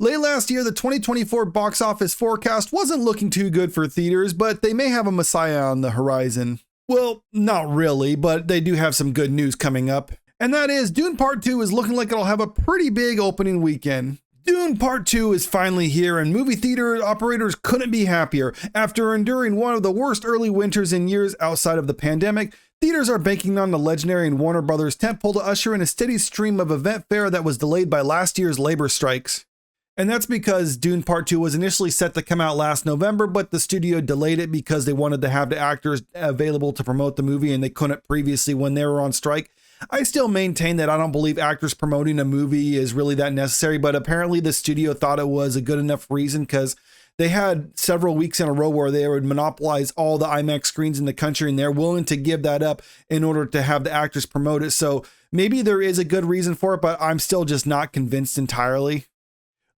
Late last year, the 2024 box office forecast wasn't looking too good for theaters, but they may have a messiah on the horizon. Well, not really, but they do have some good news coming up. And that is, Dune Part 2 is looking like it'll have a pretty big opening weekend. Dune Part 2 is finally here, and movie theater operators couldn't be happier. After enduring one of the worst early winters in years outside of the pandemic, theaters are banking on the legendary and Warner Brothers tentpole to usher in a steady stream of event fare that was delayed by last year's labor strikes. And that's because Dune Part 2 was initially set to come out last November, but the studio delayed it because they wanted to have the actors available to promote the movie, and they couldn't previously when they were on strike. I still maintain that I don't believe actors promoting a movie is really that necessary, but apparently the studio thought it was a good enough reason because they had several weeks in a row where they would monopolize all the IMAX screens in the country, and they're willing to give that up in order to have the actors promote it. So maybe there is a good reason for it, but I'm still just not convinced entirely.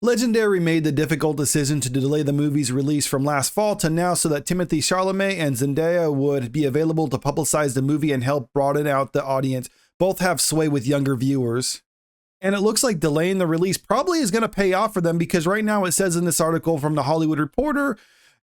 Legendary made the difficult decision to delay the movie's release from last fall to now so that Timothée Chalamet and Zendaya would be available to publicize the movie and help broaden out the audience. Both have sway with younger viewers. And it looks like delaying the release probably is going to pay off for them because right now it says in this article from The Hollywood Reporter,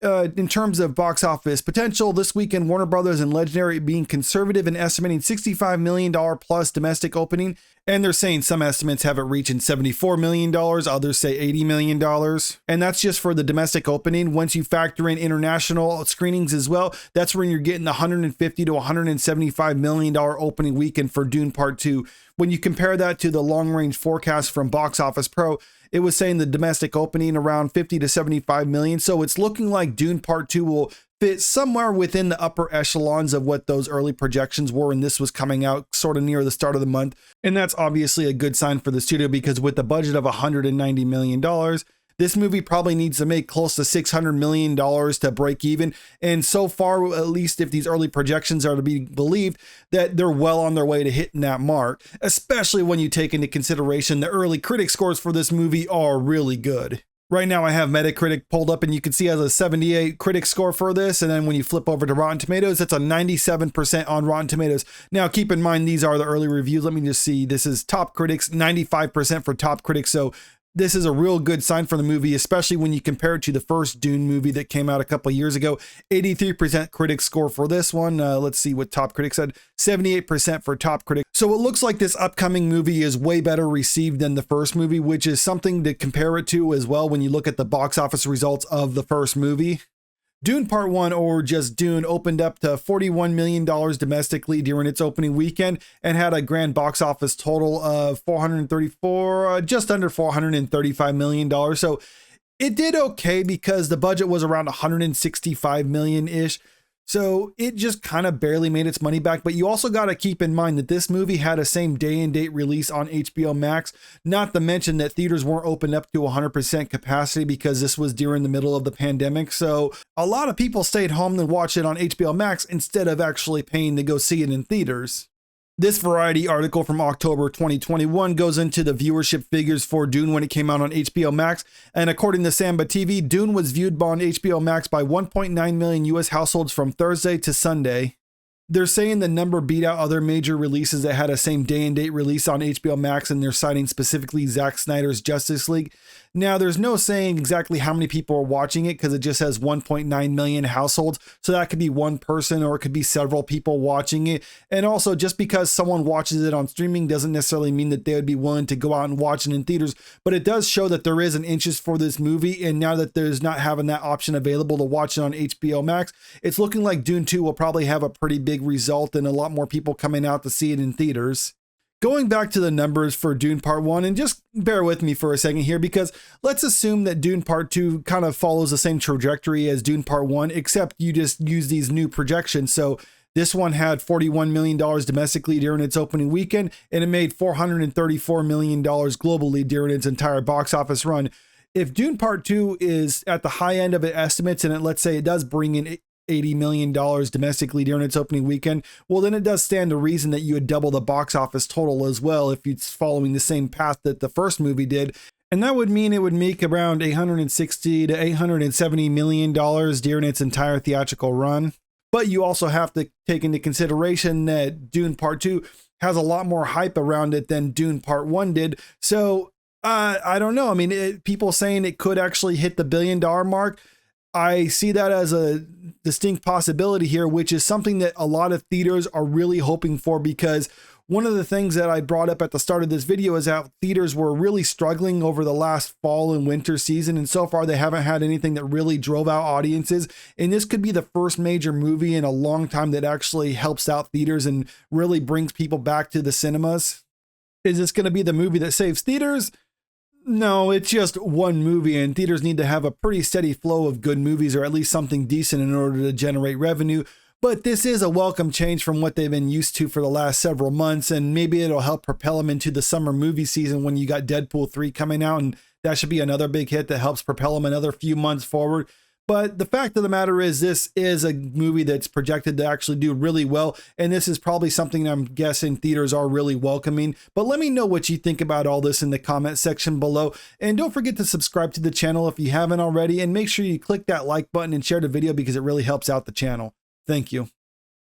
in terms of box office potential, this weekend Warner Brothers and Legendary being conservative and estimating $65 million plus domestic opening. And they're saying some estimates have it reaching $74 million, others say $80 million. And that's just for the domestic opening. Once you factor in international screenings as well, that's when you're getting the $150 to $175 million opening weekend for Dune Part 2. When you compare that to the long-range forecast from Box Office Pro, it was saying the domestic opening around 50 to 75 million. So it's looking like Dune Part 2 will fit somewhere within the upper echelons of what those early projections were. And this was coming out sort of near the start of the month. And that's obviously a good sign for the studio because with a budget of $190 million, this movie probably needs to make close to $600 million to break even. And so far, at least if these early projections are to be believed, that they're well on their way to hitting that mark, especially when you take into consideration the early critic scores for this movie are really good. Right now I have Metacritic pulled up and you can see it has a 78 critic score for this. And then when you flip over to Rotten Tomatoes, it's a 97% on Rotten Tomatoes. Now keep in mind, these are the early reviews. Let me just see. This is top critics, 95% for top critics. So this is a real good sign for the movie, especially when you compare it to the first Dune movie that came out a couple of years ago. 83% critic score for this one. Let's see what top critics said. 78% for top critics. So it looks like this upcoming movie is way better received than the first movie, which is something to compare it to as well when you look at the box office results of the first movie. Dune Part 1, or just Dune, opened up to $41 million domestically during its opening weekend and had a grand box office total of just under $435 million. So it did okay because the budget was around $165 million-ish. So it just kind of barely made its money back. But you also got to keep in mind that this movie had a same day and date release on HBO Max, not to mention that theaters weren't opened up to 100% capacity because this was during the middle of the pandemic. So a lot of people stayed home and watched it on HBO Max instead of actually paying to go see it in theaters. This Variety article from October 2021 goes into the viewership figures for Dune when it came out on HBO Max. And according to Samba TV, Dune was viewed on HBO Max by 1.9 million US households from Thursday to Sunday. They're saying the number beat out other major releases that had a same day and date release on HBO Max, and they're citing specifically Zack Snyder's Justice League. Now, there's no saying exactly how many people are watching it because it just says 1.9 million households. So that could be one person or it could be several people watching it. And also, just because someone watches it on streaming doesn't necessarily mean that they would be willing to go out and watch it in theaters. But it does show that there is an interest for this movie. And now that there's not having that option available to watch it on HBO Max, it's looking like Dune 2 will probably have a pretty big result and a lot more people coming out to see it in theaters. Going back to the numbers for Dune Part 1, and just bear with me for a second here, because let's assume that Dune Part 2 kind of follows the same trajectory as Dune Part 1, except you just use these new projections. So this one had $41 million domestically during its opening weekend, and it made $434 million globally during its entire box office run. If Dune Part 2 is at the high end of its estimates, and let's say it does bring in $80 million domestically during its opening weekend, well, then it does stand to reason that you would double the box office total as well if it's following the same path that the first movie did. And that would mean it would make around $860 to $870 million during its entire theatrical run. But you also have to take into consideration that Dune Part 2 has a lot more hype around it than Dune Part 1 did. So I don't know. I mean, people saying it could actually hit the $1 billion mark. I see that as a distinct possibility here, which is something that a lot of theaters are really hoping for, because one of the things that I brought up at the start of this video is how theaters were really struggling over the last fall and winter season. And so far, they haven't had anything that really drove out audiences. And this could be the first major movie in a long time that actually helps out theaters and really brings people back to the cinemas. Is this going to be the movie that saves theaters? No, it's just one movie, and theaters need to have a pretty steady flow of good movies, or at least something decent, in order to generate revenue. But this is a welcome change from what they've been used to for the last several months, and maybe it'll help propel them into the summer movie season when you got Deadpool 3 coming out, and that should be another big hit that helps propel them another few months forward. But the fact of the matter is, this is a movie that's projected to actually do really well, and this is probably something I'm guessing theaters are really welcoming. But let me know what you think about all this in the comment section below, and don't forget to subscribe to the channel if you haven't already, and make sure you click that like button and share the video, because it really helps out the channel. Thank you.